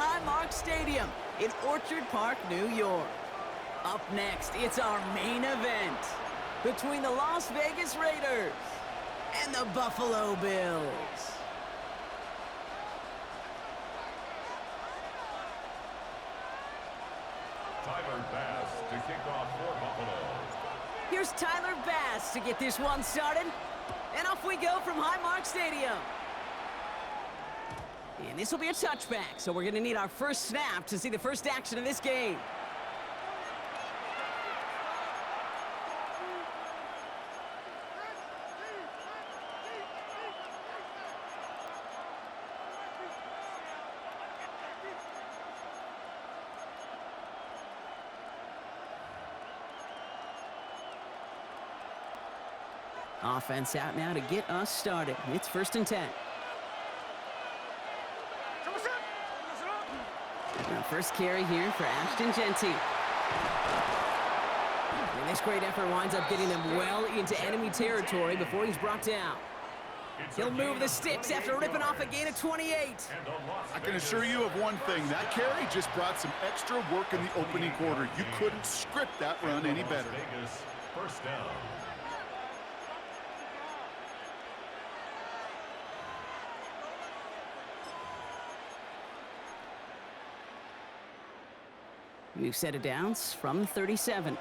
Highmark Stadium in Orchard Park, New York. Up next, it's our main event between the Las Vegas Raiders and the Buffalo Bills. Tyler Bass to kick off for Buffalo. Here's Tyler Bass to get this one started. And off we go from Highmark Stadium. And this will be a touchback, so we're going to need our first snap to see the first action of this game. Offense out now to get us started. It's 1st and 10. Now first carry here for Ashton Genty. And this great effort winds up getting them well into enemy territory before he's brought down. He'll move the sticks after ripping off a gain of 28. I can assure you of one thing. That carry just brought some extra work in the opening quarter. You couldn't script that run any better. Vegas, first down. New set of downs from 37.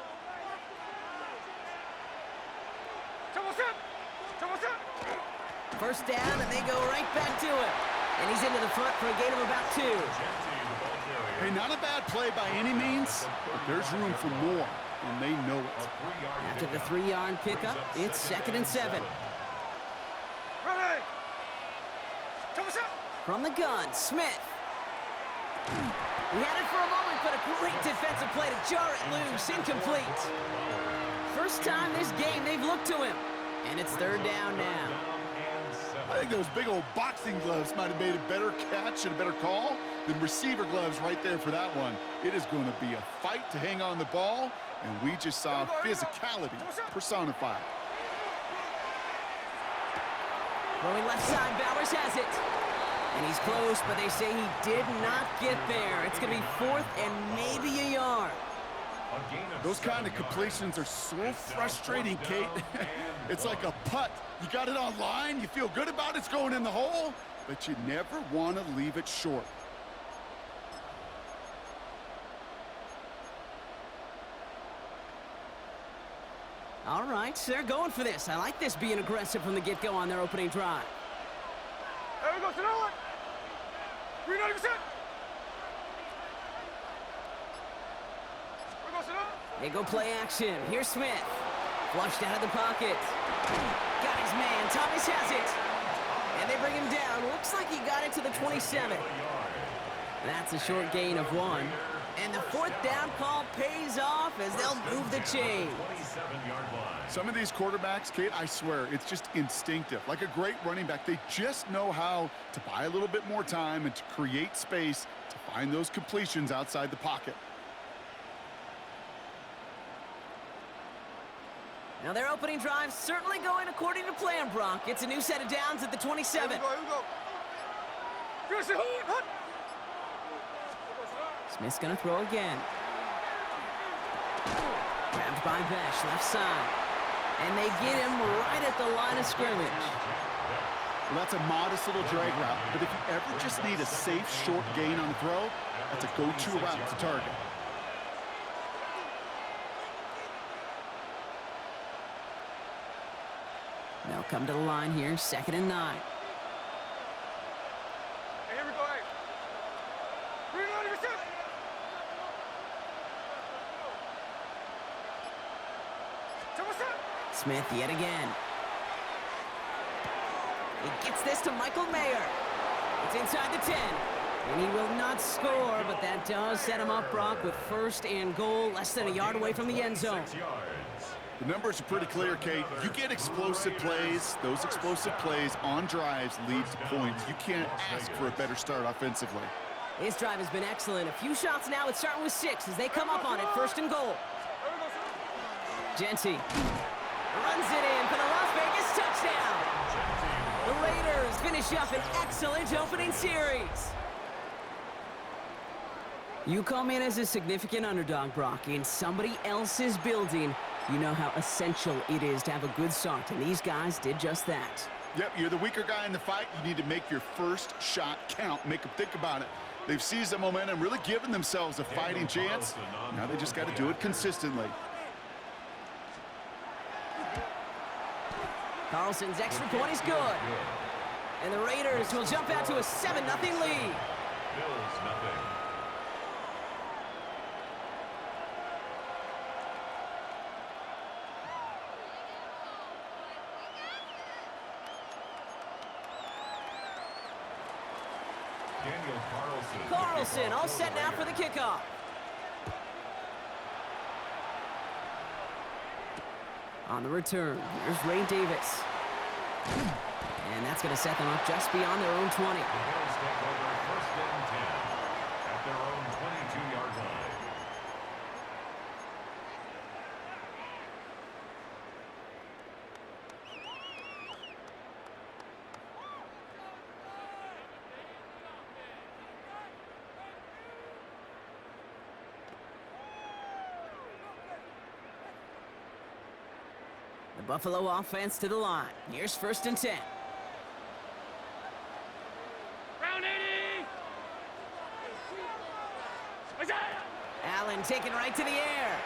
First down, and they go right back to him. And he's into the front for a gain of about 2. Hey, not a bad play by any means, but there's room for more, and they know it. After the 3-yard pickup, it's 2nd and 7. From the gun, Smith. He had it for a moment, but a great defensive play to jar it loose. Incomplete. First time this game they've looked to him. And it's 3rd down now. I think those big old boxing gloves might have made a better catch and a better call than receiver gloves right there for that one. It is going to be a fight to hang on the ball, and we just saw physicality personified. Throwing left side, Bowers has it. And he's close, but they say he did not get there. It's going to be 4th and maybe a yard. Those kind of completions are so frustrating, Kate. It's like a putt. You got it on line, you feel good about it's going in the hole, but you never want to leave it short. All right, so they're going for this. I like this being aggressive from the get-go on their opening drive. There we go, so now what? 390%. They go play action. Here's Smith. Flushed out of the pocket. Got his man. Thomas has it. And they bring him down. Looks like he got it to the 27. That's a short gain of 1. And the 4th down call pays off as they'll move the chains. Some of these quarterbacks, Kate, I swear, it's just instinctive. Like a great running back, they just know how to buy a little bit more time and to create space to find those completions outside the pocket. Now their opening drive certainly going according to plan, Brock. It's a new set of downs at the 27. Here we go. Smith's gonna throw again. Grabbed by Besh, left side. And they get him right at the line of scrimmage. Well, that's a modest little drag route, but if you ever just need a safe, short gain on the throw, that's a go-to route to target. They'll come to the line here, 2nd and 9. Hey, here we go, hey. 390%. Smith yet again. He gets this to Michael Mayer. It's inside the 10. And he will not score, but that does set him up, Brock, with 1st and goal, less than a yard away from the end zone. The numbers are pretty clear, Kate. You get explosive plays. Those explosive plays on drives lead to points. You can't ask for a better start offensively. His drive has been excellent. A few shots now. It's starting with 6 as they come up on it. 1st and goal. Genty runs it in for the Las Vegas touchdown. The Raiders finish up an excellent opening series. You come in as a significant underdog, Brock, in somebody else's building. You know how essential it is to have a good start, and these guys did just that. Yep, you're the weaker guy in the fight. You need to make your first shot count. Make them think about it. They've seized the momentum, really given themselves a fighting chance. Now they just got to do it consistently. Carlson's extra point is good. And the Raiders will jump out to a 7-0 lead. Bills nothing. Daniel Carlson all set now for the kickoff. On the return, here's Ray Davis. And that's going to set them up just beyond their own 20. The Bills take over first and 10 at their own 22-yard line. The Buffalo offense to the line. Here's first and 10. Round 80. Allen taken right to the air.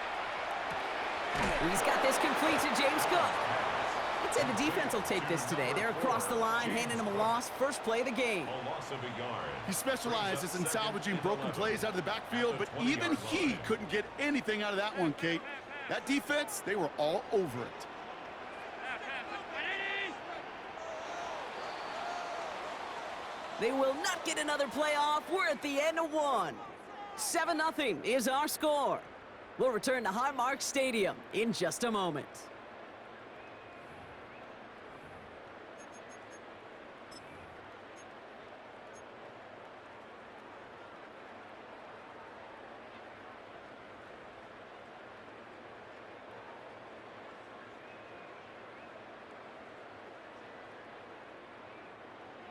He's got this complete to James Cook. I'd say the defense will take this today. They're across the line, handing him a loss. First play of the game. A loss of a yard. He specializes in salvaging broken plays out of the backfield, but even he couldn't get anything out of that one, Kate. That defense, they were all over it. They will not get another playoff. We're at the end of one. 7-0 is our score. We'll return to Highmark Stadium in just a moment.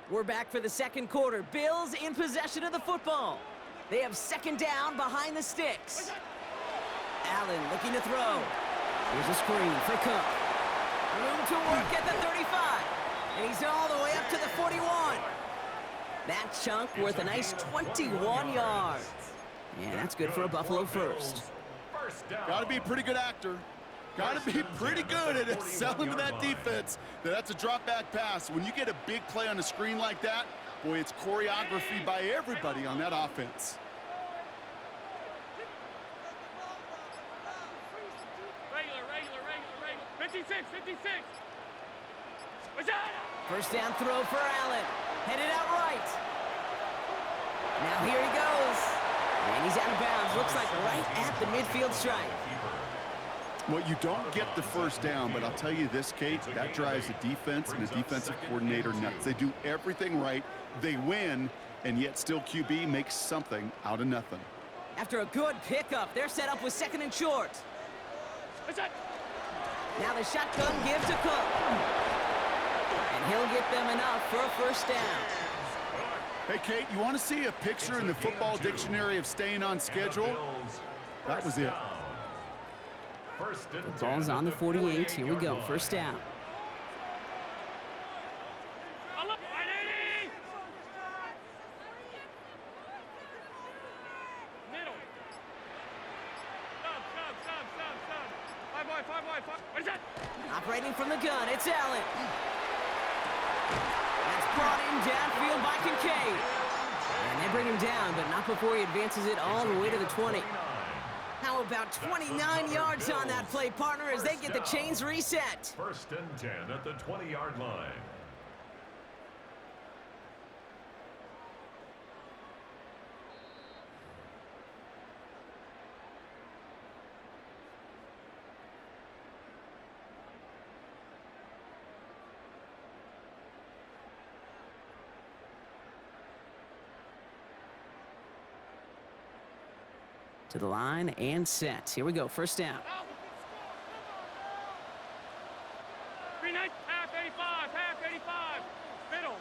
We're back for the second quarter. Bills in possession of the football. They have second down behind the sticks. Allen looking to throw. Here's a screen for Cook. Room to work at the 35. And he's all the way up to the 41. That chunk worth a nice 21 yards. Yeah, that's good for a Buffalo first. Got to be a pretty good actor. Got to be pretty good at selling to that defense. That's a drop-back pass. When you get a big play on the screen like that, boy, it's choreography by everybody on that offense. Regular. 56. First down throw for Allen. Headed out right. Now here he goes. And he's out of bounds. Looks like right at the midfield stripe. Well, you don't get the first down, but I'll tell you this, Kate, that drives the defense and the defensive coordinator nuts. They do everything right, they win, and yet still QB makes something out of nothing. After a good pickup, they're set up with second and short. Now the shotgun give to Cook. And he'll get them enough for a first down. Hey, Kate, you want to see a picture in the football dictionary of staying on schedule? That was it. The ball's on the 48. Here we go. First down. Middle. Stop. 5 wide. What is that? Operating from the gun, it's Allen. That's brought in downfield by Kincaid. And they bring him down, but not before he advances it all the way to the 20. How about 29 yards on that play, partner, as they get the chains reset? First and 10 at the 20-yard line. To the line and set. Here we go. First down. Half 85. Middle.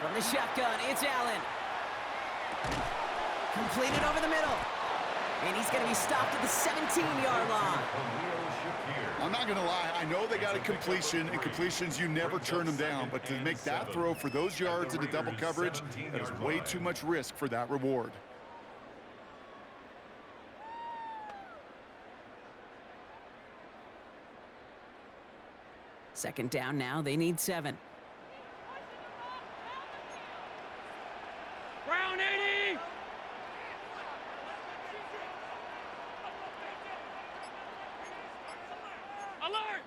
From the shotgun, it's Allen. Completed over the middle. And he's going to be stopped at the 17-yard line. I'm not going to lie. I know they got a completion, and completions, you never turn them down. But to make that throw for those yards into double coverage, that is way too much risk for that reward. Second down now. They need 7. Round 80! Alert!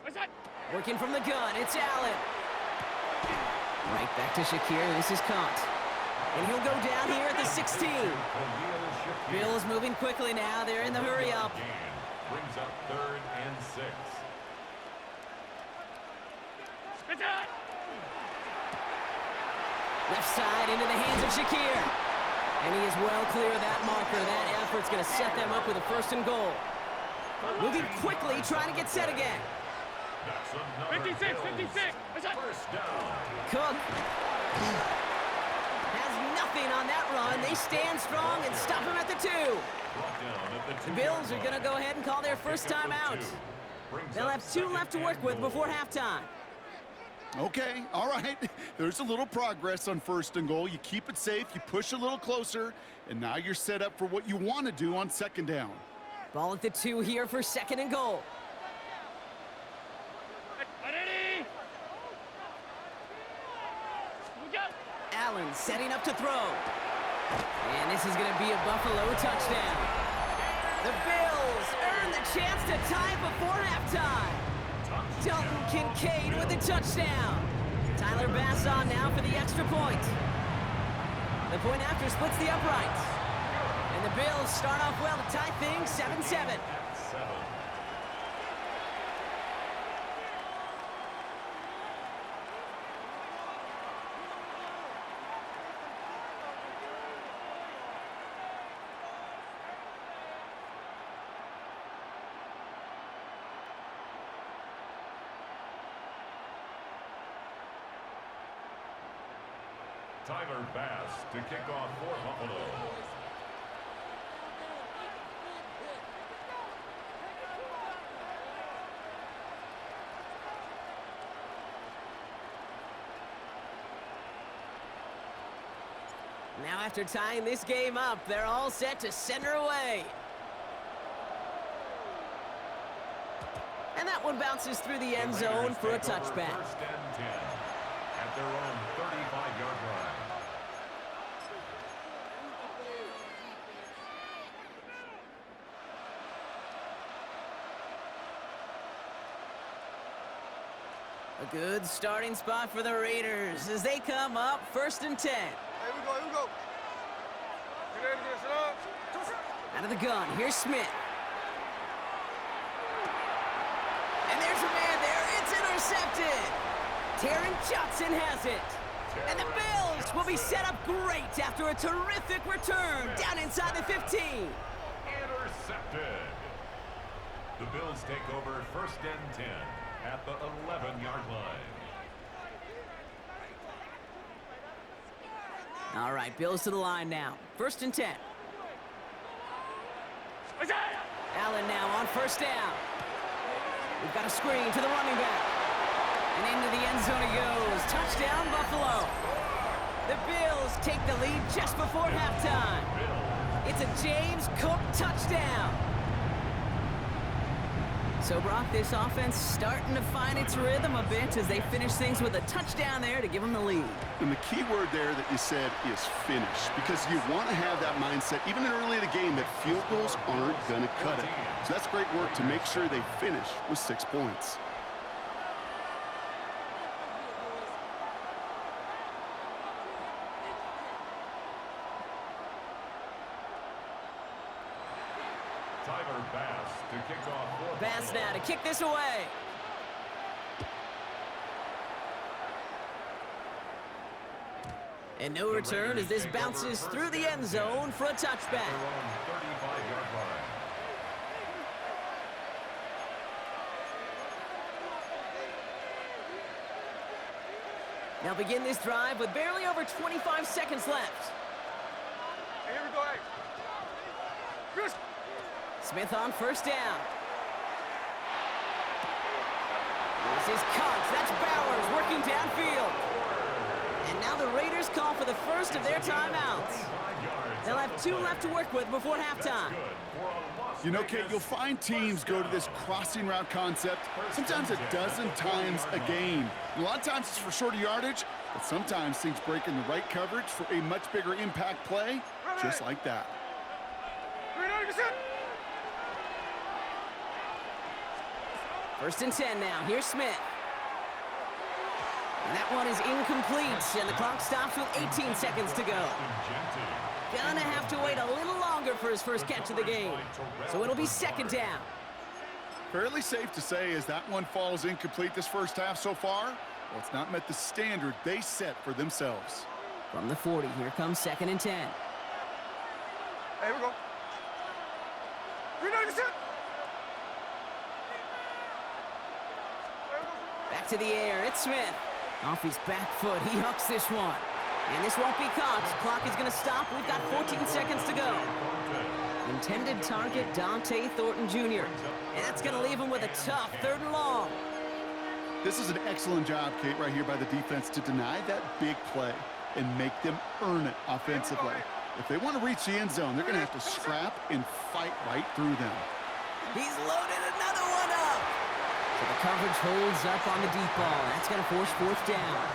What's that? Working from the gun. It's Allen. Right back to Shakir. This is caught. And he'll go down here at the 16. Bills moving quickly now. They're in the hurry up. Brings up 3rd and 6. Left side into the hands of Shakir. And he is well clear of that marker. That effort's going to set them up with a 1st and goal. Moving quickly, trying to get set again. 56, 56. What's that? First down. Cook has nothing on that run. They stand strong and stop him at the 2. The Bills are going to go ahead and call their first time out. They'll have 2 left to work with before halftime. Okay, all right. There's a little progress on 1st and goal. You keep it safe, you push a little closer, and now you're set up for what you want to do on 2nd down. Ball at the 2 here for 2nd and goal. Allen setting up to throw. And this is going to be a Buffalo touchdown. The Bills earn the chance to tie before halftime. Dalton Kincaid with the touchdown. Tyler Bass on now for the extra point. The point after splits the uprights. And the Bills start off well to tie things 7-7. Tyler Bass to kick off for Buffalo. Now after tying this game up, they're all set to send her away. And that one bounces through the end zone for a touchback. 1st and 10 at their own 35-yard line. A good starting spot for the Raiders as they come up 1st and 10. Here we go, here we go. Get ready to get set up. Out of the gun, here's Smith. And there's a man there, it's intercepted. Taron Johnson has it. And the Bills will be set up great after a terrific return down inside the 15. Intercepted. The Bills take over 1st and 10 at the 11-yard line. All right, Bills to the line now. 1st and 10. Allen now on 1st down. We've got a screen to the running back. And into the end zone he goes. Touchdown, Buffalo. The Bills take the lead just before halftime. It's a James Cook touchdown. So, Brock, this offense starting to find its rhythm a bit as they finish things with a touchdown there to give them the lead. And the key word there that you said is finish, because you want to have that mindset, even early in the game, that field goals aren't going to cut it. So that's great work to make sure they finish with 6 points. Tyler Bass to kick off for Bass now to kick this away. And no return as this bounces through the end zone for a touchback. their own 35-yard line. They'll begin this drive with barely over 25 seconds left. Hey, here we go, hey. Chris. Smith on first down. This is Cox. That's Bowers working downfield. And now the Raiders call for the first of their timeouts. They'll have 2 left to work with before halftime. You know, Kate, you'll find teams go to this crossing route concept sometimes a dozen times a game. A lot of times it's for shorter yardage, but sometimes things break in the right coverage for a much bigger impact play, just like that. First and 10 now. Here's Smith. And that one is incomplete, and the clock stops with 18 seconds to go. Gonna have to wait a little longer for his first catch of the game. So it'll be second down. Fairly safe to say as that one falls incomplete this first half so far, well, it's not met the standard they set for themselves. From the 40, here comes second and 10. Hey, here we go. Back to the air, it's Smith. Off his back foot, he hooks this one. And this won't be caught. Clock is going to stop. We've got 14 seconds to go. Intended target, Dante Thornton Jr. And that's going to leave him with a tough 3rd and long. This is an excellent job, Kate, right here by the defense to deny that big play and make them earn it offensively. If they want to reach the end zone, they're going to have to scrap and fight right through them. He's loaded another one up. So the coverage holds up on the deep ball. That's going to force 4th down.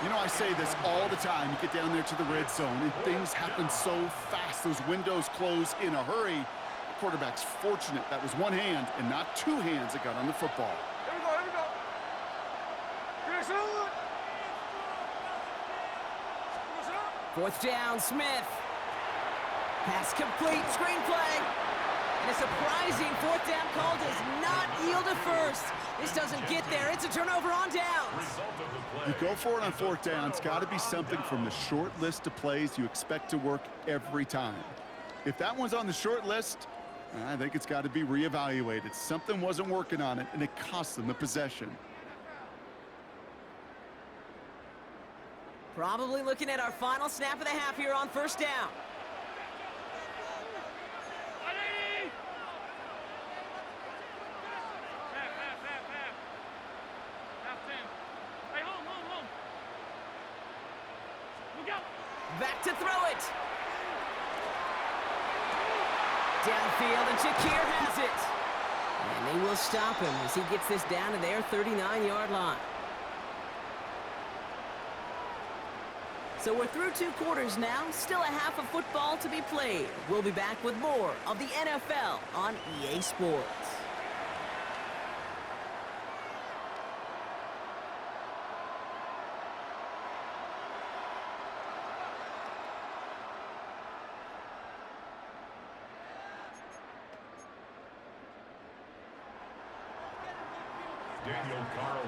You know, I say this all the time. You get down there to the red zone, and things happen so fast. Those windows close in a hurry. The quarterback's fortunate that was one hand and not 2 hands that got on the football. Here we go, here we go. Fourth down, Smith. Pass complete, screenplay. And a surprising 4th down call does not yield a first. This doesn't get there. It's a turnover on downs. You go for it on 4th down. It's got to be something from the short list of plays you expect to work every time. If that one's on the short list, I think it's got to be reevaluated. Something wasn't working on it, and it cost them the possession. Probably looking at our final snap of the half here on first down. Back to throw it. Downfield, and Shakir has it. And they will stop him as he gets this down to their 39-yard line. So we're through 2 quarters now. Still a half of football to be played. We'll be back with more of the NFL on EA Sports.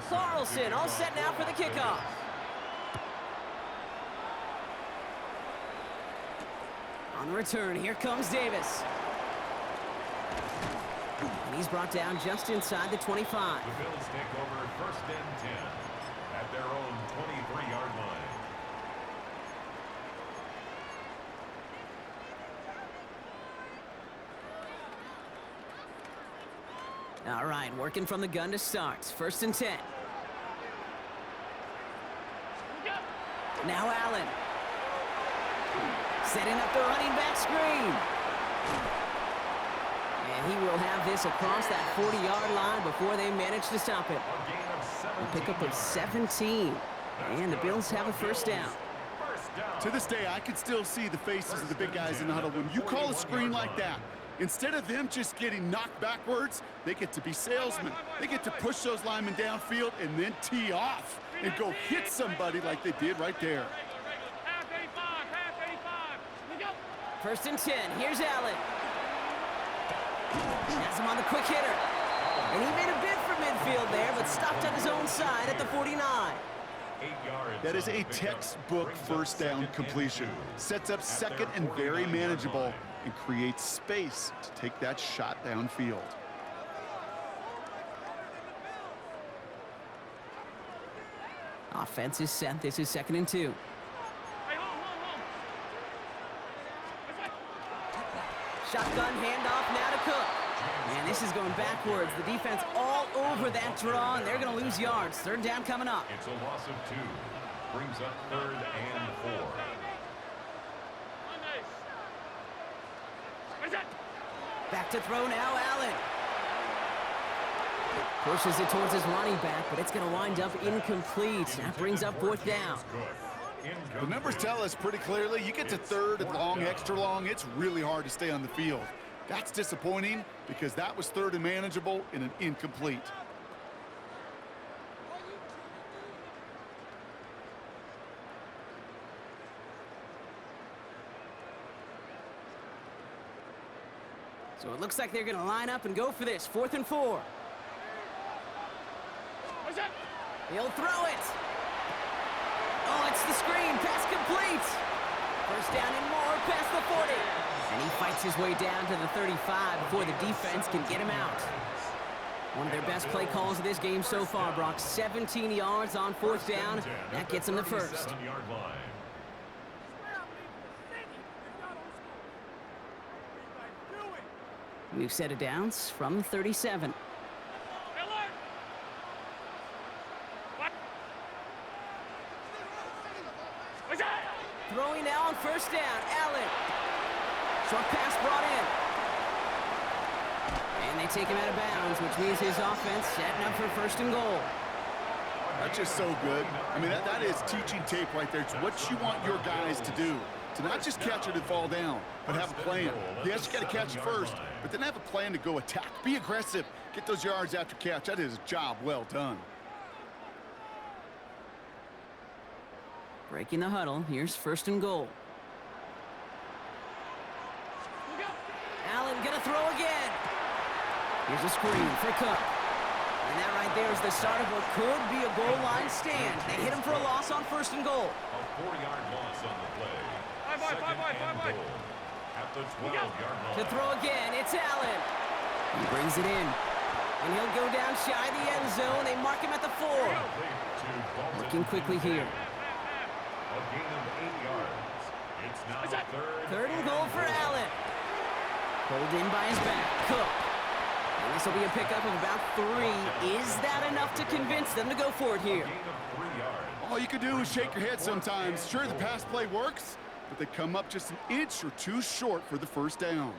Carlson all set now for the kickoff. On the return, here comes Davis. And he's brought down just inside the 25. The Bills take over first and 10 at their own 23-yard line. All right, working from the gun to start. First and 10. Now Allen. Setting up the running back screen. And he will have this across that 40-yard line before they manage to stop him. A pickup of 17. And the Bills have a first down. To this day, I can still see the faces of the big guys in the huddle. When you call a screen like that, instead of them just getting knocked backwards, they get to be salesmen. They get to push those linemen downfield and then tee off and go hit somebody like they did right there. First and 10. Here's Allen. Has him on the quick hitter. And he made a bid for midfield there, but stopped on his own side at the 49. That is a textbook first down completion. Sets up second and very manageable and creates space to take that shot downfield. Offense is set. This is 2nd and 2. Shotgun handoff now to Cook. And this is going backwards. The defense all over that draw, and they're going to lose yards. 3rd down coming up. It's a loss of 2. Brings up 3rd and 4. Back to throw now, Allen. Pushes it towards his running back, but it's going to wind up incomplete. That brings up 4th down. The numbers tell us pretty clearly, you get to 3rd and long, extra long, it's really hard to stay on the field. That's disappointing because that was 3rd and manageable in an incomplete. So it looks like they're going to line up and go for this. 4th and 4. He'll throw it. Oh, it's the screen. Pass complete. 1st down and more past the 40. And he fights his way down to the 35 before the defense can get him out. One of their best play calls of this game so far, Brock. 17 yards on 4th down. That gets him the 1st. New set of downs from 37. Throwing now on 1st down. Allen. Short pass brought in. And they take him out of bounds, which means his offense setting up for 1st and goal. That's just so good. I mean, that is teaching tape right there. It's what you want your guys to do. To not just catch it and fall down, but have a plan. Yes, you got to catch it first, but then have a plan to go attack. Be aggressive. Get those yards after catch. That is a job well done. Breaking the huddle. Here's 1st and goal. Allen gonna throw again. Here's a screen for Cook. And that right there is the start of what could be a goal line stand. They hit him for a loss on 1st and goal. A 4-yard loss on the play. 2nd and goal at the 12-yard line. To throw again, it's Allen. He brings it in. And he'll go down shy of the end zone. They mark him at the 4. Working quickly here. A gain of 8 yards. It's now 3rd and goal for Allen. Pulled in by his back. Cook. And this will be a pickup of about 3. Is that enough to convince them to go for it here? gain of 3 yards. All you can do is shake your head sometimes. Sure, the pass play works, but they come up just an inch or 2 short for the 1st down.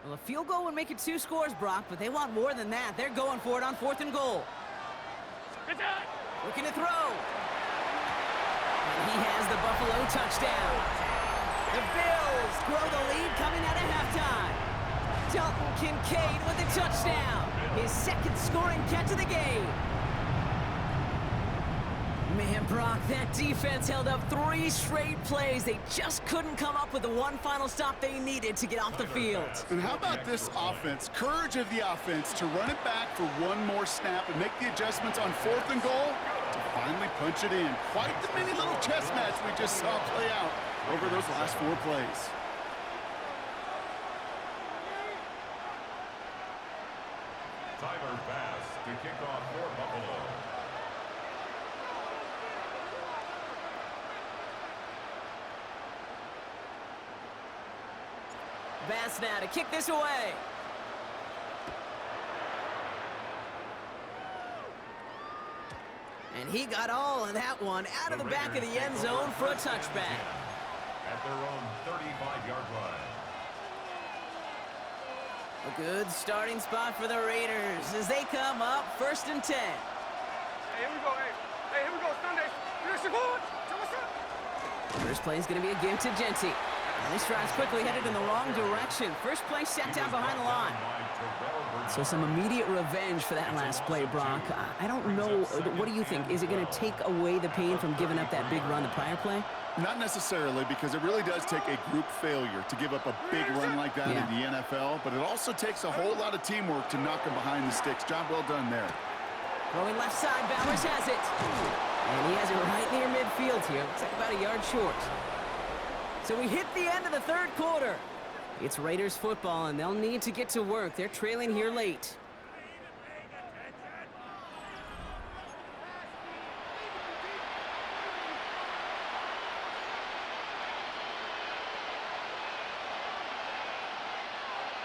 Well, a field goal would make it 2 scores, Brock, but they want more than that. They're going for it on 4th and goal. Looking to throw. And he has the Buffalo touchdown. The Bills grow the lead coming out of halftime. Dalton Kincaid with a touchdown. His 2nd scoring catch of the game. Man, Brock, that defense held up 3 straight plays. They just couldn't come up with the one final stop they needed to get off the field. And how about this offense? Courage of the offense to run it back for 1 more snap and make the adjustments on 4th and goal to finally punch it in. Quite the mini little chess match we just saw play out over those last 4 plays. Tyler Bass to kick off for Buffalo. Bass now to kick this away. And he got all of that one out of the back of the end zone for a touchback. At their own 35-yard line. A good starting spot for the Raiders as they come up 1st and 10. Hey, here we go. Hey, here we go. Sunday. Here's your board. What's up? First play is going to be a gift to Genty. And this drive's quickly headed in the wrong direction. First play set down behind the line. So some immediate revenge for that last play, Brock. I don't know. What do you think? Is it going to take away the pain from giving up that big run the prior play? Not necessarily, because it really does take a group failure to give up a big run like that in the NFL, but it also takes a whole lot of teamwork to knock him behind the sticks. Job well done there. Throwing left side, Bowers has it. And he has it right near midfield here. Looks like about a yard short. So we hit the end of the third quarter. It's Raiders football, and they'll need to get to work. They're trailing here late.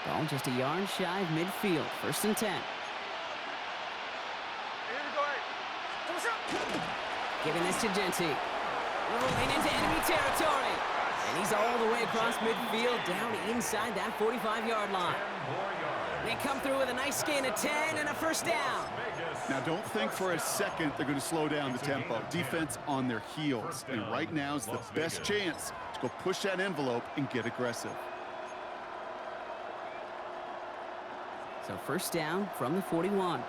Ball just a yard shy of midfield. 1st and 10. Here we go, hey. Come on, shot. Giving this to Genty. Rolling into enemy territory. And he's all the way across midfield, down inside that 45-yard line. They come through with a nice gain of 10 and a 1st down. Now, don't think for a second they're going to slow down the tempo. Defense on their heels. And right now is the best chance to go push that envelope and get aggressive. So 1st down from the 41.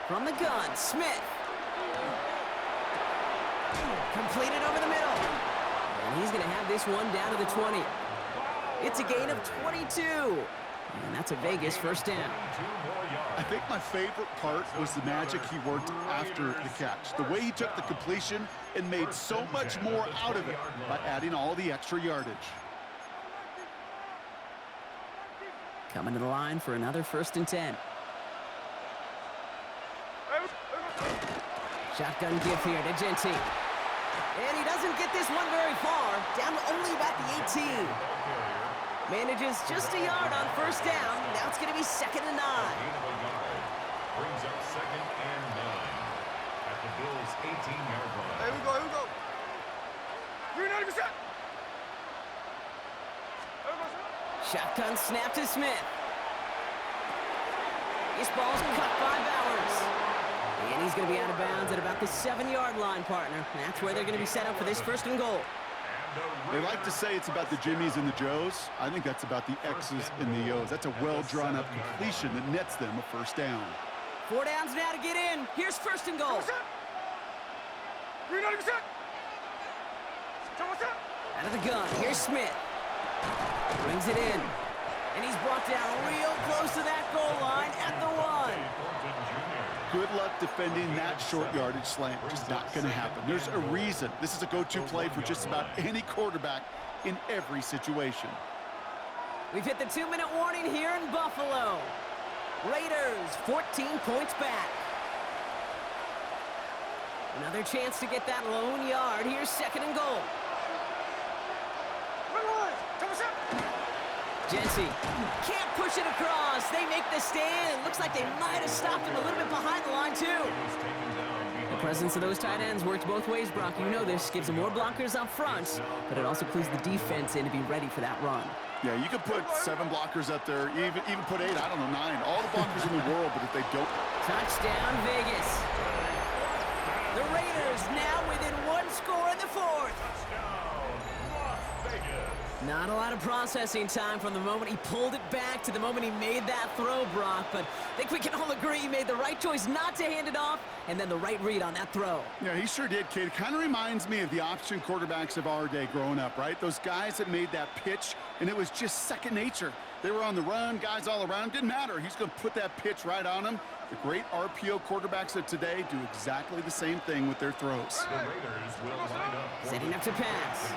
From the gun, Smith. Completed over the middle. And he's going to have this one down to the 20. It's a gain of 22. And that's a Vegas 1st down. I think my favorite part was the magic he worked after the catch. The way he took the completion and made so much more out of it by adding all the extra yardage. Coming to the line for another 1st and 10. Shotgun give here to Genty. And he doesn't get this one very far. Down to only about the 18. Manages just a yard on 1st down. Now it's going to be 2nd and 9. Brings up 2nd and 9 at the Bills' 18-yard line. Here we go, here we go. 390%. Shotgun snap to Smith. This ball's cut by Bowers. And he's going to be out of bounds at about the 7-yard line, partner. That's where they're going to be set up for this 1st and goal. They like to say it's about the Jimmies and the Joes. I think that's about the X's and the O's. That's a well-drawn-up completion that nets them a 1st down. 4 downs now to get in. Here's 1st and goal. 390%. Out of the gun, here's Smith. Brings it in. And he's brought down real close to that goal line at the 1. Good luck defending that short yardage slant. Just not going to happen. There's a reason. This is a go-to play for just about any quarterback in every situation. We've hit the 2-minute warning here in Buffalo. Raiders 14 points back. Another chance to get that lone yard. Here's 2nd and goal. Genty can't push it across. They make the stand. It looks like they might have stopped him a little bit behind the line, too. The presence of those tight ends works both ways, Brock. You know this. Gives them more blockers up front, but it also clues the defense in to be ready for that run. Yeah, you could put 7 blockers up there, even put 8, I don't know, 9. All the blockers in the world, but if they don't... Touchdown, Vegas. The Raiders now within 1 score in the 4th. Not a lot of processing time from the moment he pulled it back to the moment he made that throw, Brock. But I think we can all agree he made the right choice not to hand it off, and then the right read on that throw. Yeah, he sure did, kid. It kind of reminds me of the option quarterbacks of our day growing up, right? Those guys that made that pitch, and it was just second nature. They were on the run, guys all around. Didn't matter. He's going to put that pitch right on him. The great RPO quarterbacks of today do exactly the same thing with their throws. The Raiders will line up. Setting up to pass.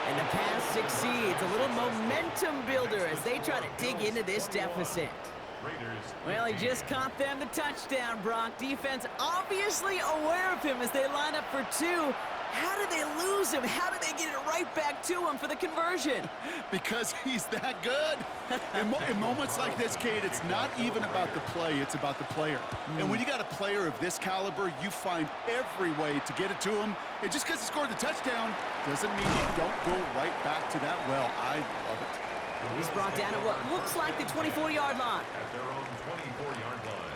And the pass succeeds. A little momentum builder as they try to dig into this deficit. Well, he just caught them the touchdown, Brock. Defense obviously aware of him as they line up for 2. How did they lose him? How did they get it right back to him for the conversion? Because he's that good. In moments like this, Kate, it's not even about the play, it's about the player. And when you got a player of this caliber, you find every way to get it to him. And just because he scored the touchdown doesn't mean you don't go right back to that well. I love it. He's brought down at what looks like the 24-yard line. At their own 24-yard line.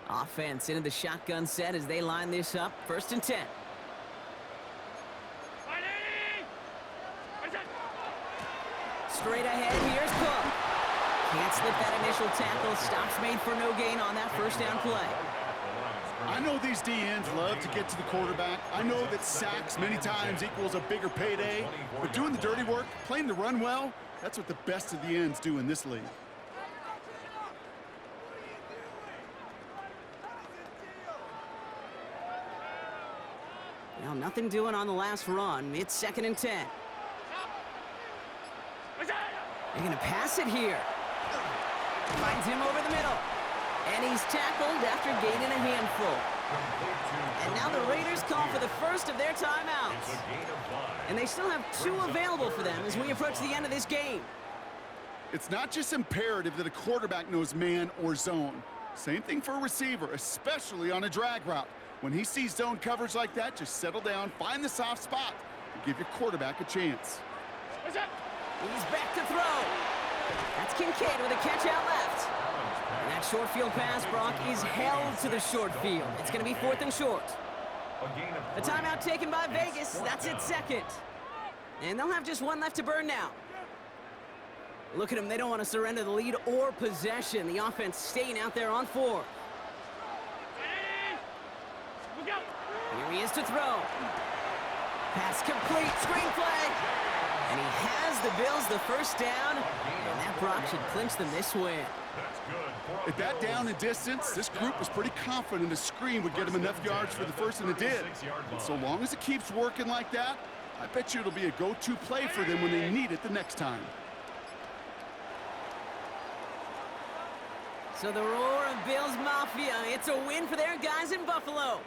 Offense into the shotgun set as they line this up. 1st and 10. Straight ahead, here's Cook. Can't slip that initial tackle. Stops made for no gain on that 1st down play. I know these DNs love to get to the quarterback. I know that sacks many times equals a bigger payday, but doing the dirty work, playing the run well, that's what the best of the ends do in this league. Well, nothing doing on the last run. It's 2nd and 10. They're going to pass it here. Finds him over the middle. And he's tackled after gaining a handful. And now the Raiders call for the first of their timeouts. And they still have 2 available for them as we approach the end of this game. It's not just imperative that a quarterback knows man or zone. Same thing for a receiver, especially on a drag route. When he sees zone coverage like that, just settle down, find the soft spot, and give your quarterback a chance. He's back to throw. That's Kincaid with a catch out left. And that short field pass, Brock, is held to the short field. It's going to be 4th and short. A timeout taken by Vegas. That's its 2nd. And they'll have just 1 left to burn now. Look at them. They don't want to surrender the lead or possession. The offense staying out there on 4. Here he is to throw. Pass complete. Screen play. And he has the Bills the first down. And that Brock should clinch them this win. At that down and distance, this group was pretty confident a screen would get them enough yards for the first, and it did. And so long as it keeps working like that, I bet you it'll be a go-to play for them when they need it the next time. So the roar of Bills Mafia, it's a win for their guys in Buffalo.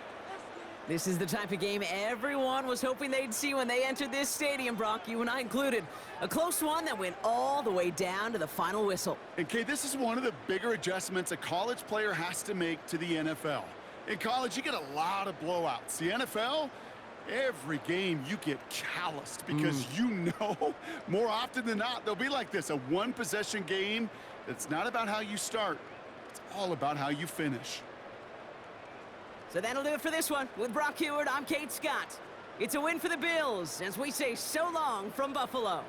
This is the type of game everyone was hoping they'd see when they entered this stadium, Brock, you and I included. A close one that went all the way down to the final whistle. And Kay, this is one of the bigger adjustments a college player has to make to the NFL. In college, you get a lot of blowouts. The NFL, every game you get calloused because you know more often than not they'll be like this, a one-possession game that's not about how you start. It's all about how you finish. So that'll do it for this one. With Brock Heward, I'm Kate Scott. It's a win for the Bills as we say so long from Buffalo.